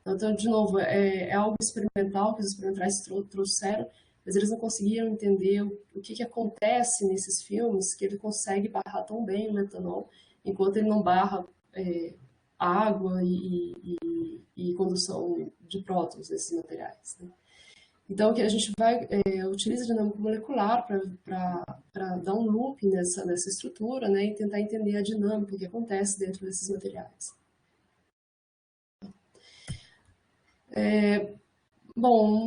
Então, de novo, é algo experimental que os experimentais trouxeram, mas eles não conseguiram entender o que acontece nesses filmes, que ele consegue barrar tão bem o metanol, enquanto ele não barra água e condução de prótons desses materiais, né? Então, que a gente utiliza a dinâmica molecular para dar um loop nessa estrutura, né, e tentar entender a dinâmica que acontece dentro desses materiais. Bom,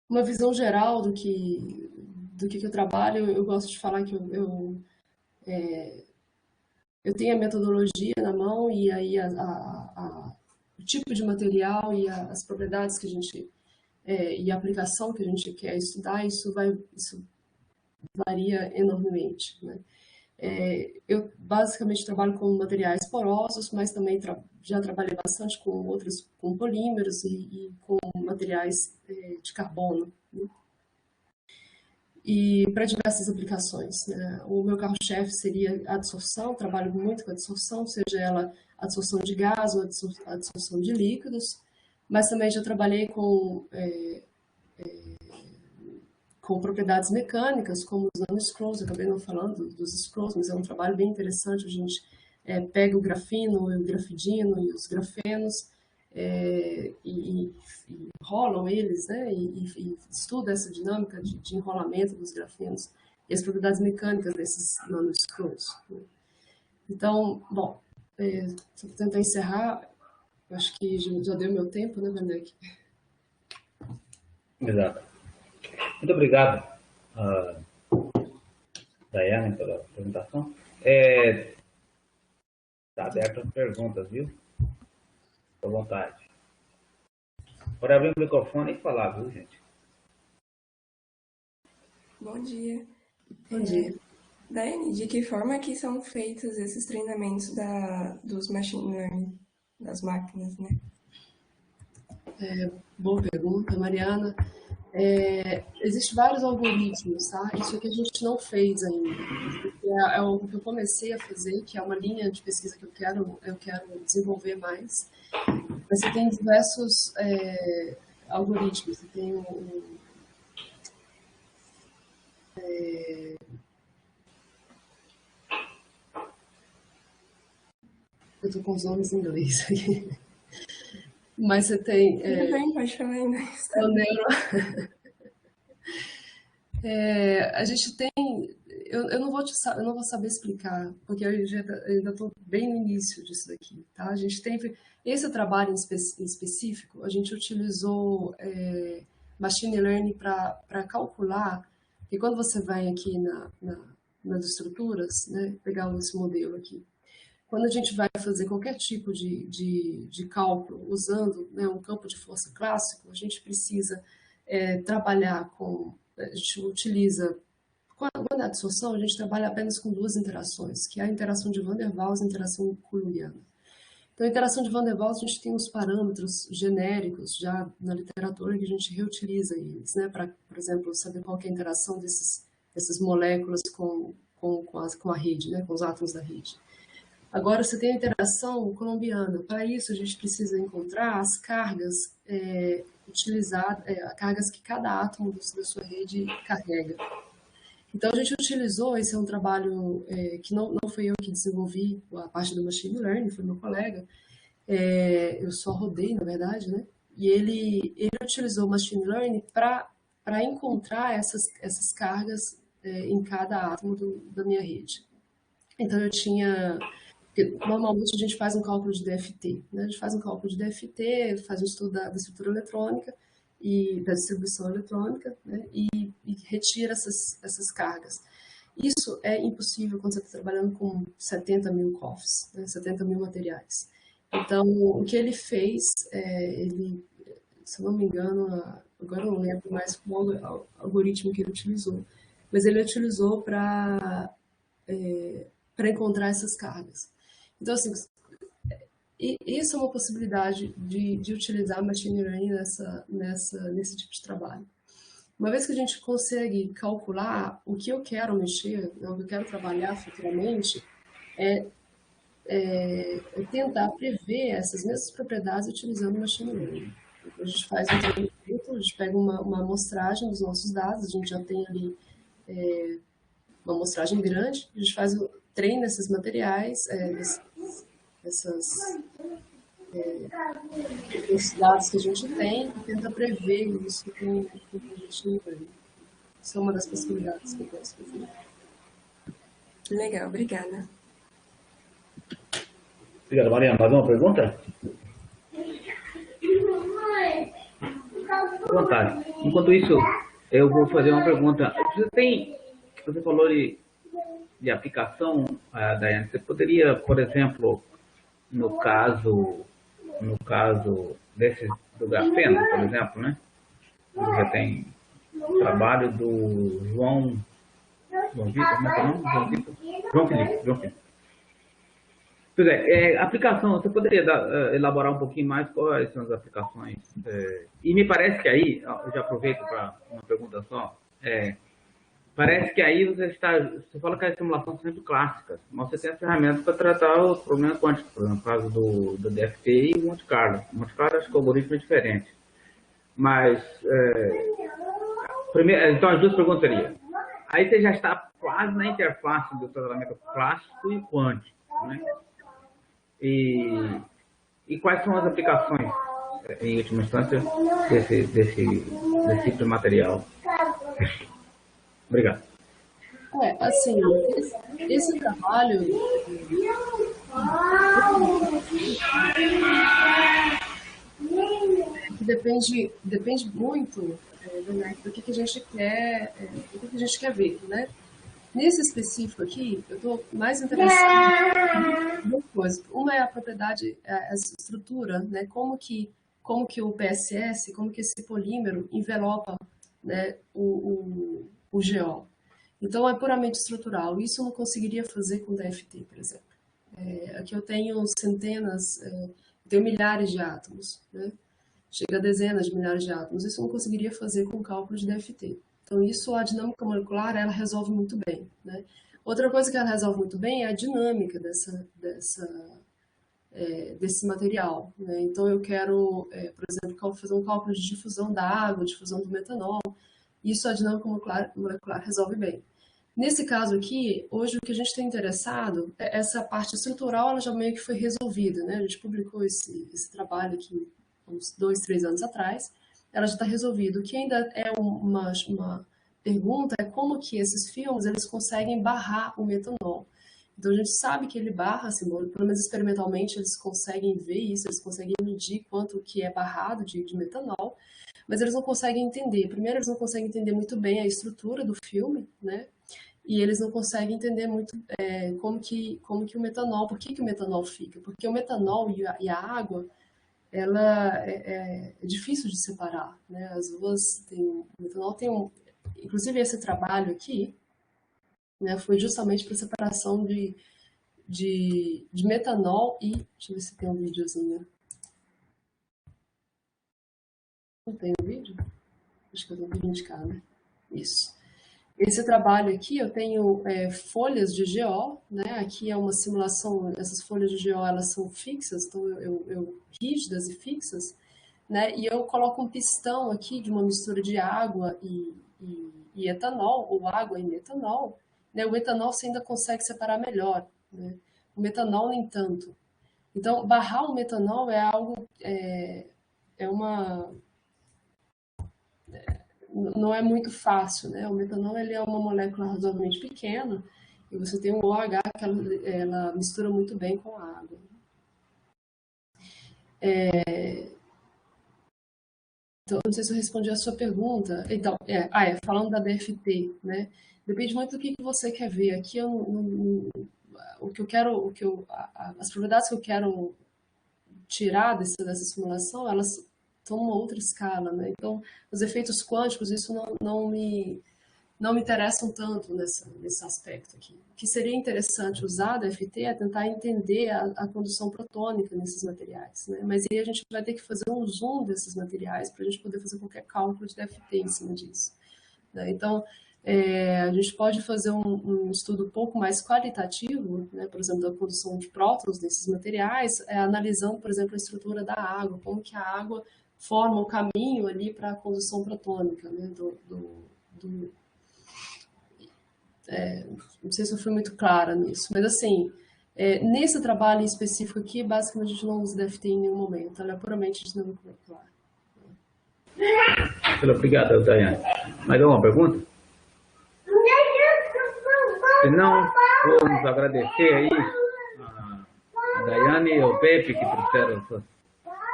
uma visão geral do que eu trabalho, eu gosto de falar que eu tenho a metodologia na mão e aí o tipo de material e as propriedades que a gente e a aplicação que a gente quer estudar, isso varia enormemente, né? Eu basicamente trabalho com materiais porosos, mas também já trabalhei bastante com polímeros e com materiais de carbono, né? E para diversas aplicações, né? O meu carro-chefe seria a adsorção, trabalho muito com a adsorção, seja ela adsorção de gás ou adsorção de líquidos, mas também já trabalhei com propriedades mecânicas, como os nanoscrews, eu acabei não falando dos screws, mas é um trabalho bem interessante, a gente pega o grafeno, o grafidino e os grafenos, e enrolam eles, né, e estuda essa dinâmica de enrolamento dos grafenos e as propriedades mecânicas desses nanoscrews, né? Então, bom, se eu tentar encerrar, acho que já deu meu tempo, né, Werneck? Exato. Muito obrigado, Daiane, pela apresentação. Está aberto as perguntas, viu? Fique à vontade. Pode abrir o microfone e falar, viu, gente? Bom dia. Bom dia. Daiane, de que forma que são feitos esses treinamentos dos machine learning, das máquinas, né? Boa pergunta, Mariana. Existem vários algoritmos, tá? Isso aqui a gente não fez ainda. É algo que eu comecei a fazer, que é uma linha de pesquisa que eu quero desenvolver mais. Mas você tem diversos algoritmos. Você tem eu estou com os nomes em inglês aqui. Mas você tem... Tudo bem, pode falar ainda. A gente tem... Eu não vou saber explicar, porque eu ainda estou bem no início disso daqui, tá? A gente tem... Esse trabalho em específico, a gente utilizou machine learning para calcular, que quando você vai aqui nas estruturas, né, pegar esse modelo aqui, quando a gente vai fazer qualquer tipo de cálculo usando, né, um campo de força clássico, a gente precisa trabalhar com... A gente utiliza... Quando é adsorção, a gente trabalha apenas com duas interações, que é a interação de Van der Waals e a interação coulombiana. Então, a interação de Van der Waals, a gente tem os parâmetros genéricos já na literatura que a gente reutiliza eles, né, para, por exemplo, saber qual que é a interação dessas moléculas com a rede, né, com os átomos da rede. Agora, você tem a interação colombiana. Para isso, a gente precisa encontrar as cargas cargas que cada átomo da sua rede carrega. Então, a gente utilizou, esse é um trabalho que não foi eu que desenvolvi, a parte do machine learning, foi meu colega. Eu só rodei, na verdade, né? E ele utilizou o machine learning para encontrar essas cargas em cada átomo da minha rede. Então, eu tinha... Normalmente, a gente faz um cálculo de DFT, né? A gente faz um cálculo de DFT, faz um estudo da estrutura eletrônica e da distribuição eletrônica, né? E retira essas cargas. Isso é impossível quando você está trabalhando com 70 mil COFs, né? 70 mil materiais. Então, o que ele fez, se eu não me engano, agora eu não lembro mais qual algoritmo que ele utilizou, mas ele utilizou para encontrar essas cargas. Então, assim, isso é uma possibilidade de utilizar machine learning nesse tipo de trabalho. Uma vez que a gente consegue calcular o que eu quero mexer, o que eu quero trabalhar futuramente, é tentar prever essas mesmas propriedades utilizando machine learning. Então, a gente faz um treinamento, a gente pega uma amostragem dos nossos dados, a gente já tem ali uma amostragem grande, a gente treina esses materiais, esses dados que a gente tem e tenta prever isso com a gente learning. Isso é uma das possibilidades que eu posso fazer. Legal, obrigada. Obrigado, Mariana. Mais uma pergunta? À vontade. Enquanto isso, eu vou fazer uma pergunta. Você falou de aplicação, Daiane. Você poderia, por exemplo, no caso do grafeno, por exemplo, né? já tem trabalho do João Vitor, como é que é o nome? João Felipe. Pois é, aplicação, você poderia elaborar um pouquinho mais quais são as aplicações? E me parece que aí, eu já aproveito para uma pergunta só, parece que aí você fala que as simulações são sempre clássicas, mas você tem as ferramentas para tratar os problemas quânticos, por exemplo, no caso do DFT e Monte Carlo. Monte Carlo acho que o algoritmo é diferente. Mas, então as duas perguntas seriam, aí você já está quase na interface do tratamento clássico e quântico, né? E quais são as aplicações, em última instância, desse tipo de material? Obrigado. Assim, esse trabalho depende muito do que a gente quer, do que a gente quer ver, né? Nesse específico aqui, eu estou mais interessada em duas coisas. Uma é a propriedade, a estrutura, né? Como que o PSS, como que esse polímero envelopa, né, o GO. Então, é puramente estrutural. Isso eu não conseguiria fazer com DFT, por exemplo. Aqui eu tenho centenas, tenho milhares de átomos, né? Chega a dezenas de milhares de átomos. Isso eu não conseguiria fazer com cálculo de DFT. Então, isso, a dinâmica molecular, ela resolve muito bem, né? Outra coisa que ela resolve muito bem é a dinâmica desse material, né? Então, eu quero, por exemplo, fazer um cálculo de difusão da água, difusão do metanol. Isso a dinâmica molecular resolve bem. Nesse caso aqui, hoje o que a gente tem interessado, essa parte estrutural, ela já meio que foi resolvida, né? A gente publicou esse trabalho aqui uns 2, 3 anos atrás, ela já está resolvida. O que ainda é uma pergunta é como que esses filmes eles conseguem barrar o metanol. Então a gente sabe que ele barra, assim, pelo menos experimentalmente eles conseguem ver isso, eles conseguem medir quanto que é barrado de metanol, mas eles não conseguem entender. Primeiro, eles não conseguem entender muito bem a estrutura do filme, né? E eles não conseguem entender muito como que o metanol, por que o metanol fica. Porque o metanol e a água, ela é difícil de separar, né? As duas o metanol tem inclusive esse trabalho aqui, né, foi justamente para separação de metanol e, deixa eu ver se tem um videozinho. Não tem um vídeo? Acho que eu tenho que indicar, né? Isso. Esse trabalho aqui, eu tenho folhas de GO, né? Aqui é uma simulação, essas folhas de GO, elas são fixas, então rígidas e fixas, né? E eu coloco um pistão aqui de uma mistura de água e etanol, ou água e metanol, né? O etanol você ainda consegue separar melhor, né? O metanol nem tanto. Então, barrar o metanol é algo, não é muito fácil, né? O metanol ele é uma molécula razoavelmente pequena e você tem um OH que ela mistura muito bem com a água. Então, não sei se eu respondi a sua pergunta. Então, falando da DFT, né? Depende muito do que você quer ver. Aqui o que eu quero, as propriedades que eu quero tirar dessa simulação, elas estão numa outra escala, né? Então, os efeitos quânticos, isso não me interessam tanto nesse aspecto aqui. O que seria interessante usar da DFT é tentar entender a condução protônica nesses materiais, né? Mas aí a gente vai ter que fazer um zoom desses materiais para a gente poder fazer qualquer cálculo de DFT em cima disso, né? Então, a gente pode fazer um estudo um pouco mais qualitativo, né? Por exemplo, da condução de prótons desses materiais, analisando, por exemplo, a estrutura da água, como que a água forma o caminho ali para a condução protônica, né? Não sei se eu fui muito clara nisso, mas assim, nesse trabalho em específico aqui, basicamente a gente não usa DFT em nenhum momento, ela é puramente dinâmica molecular. Obrigado, Daiane. Mais alguma pergunta? Se não, vamos agradecer aí a Daiane e ao Pepe que trouxeram as suas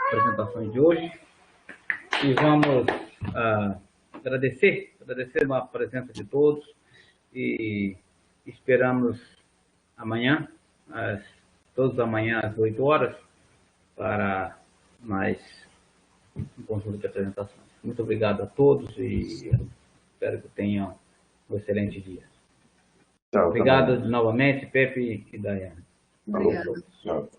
apresentações de hoje. E vamos agradecer a presença de todos e esperamos amanhã, todos amanhã às 8 horas, para mais um conjunto de apresentações. Muito obrigado a todos e espero que tenham um excelente dia. Tchau, Obrigado novamente, Pepe e Daiane. Obrigada. Tchau.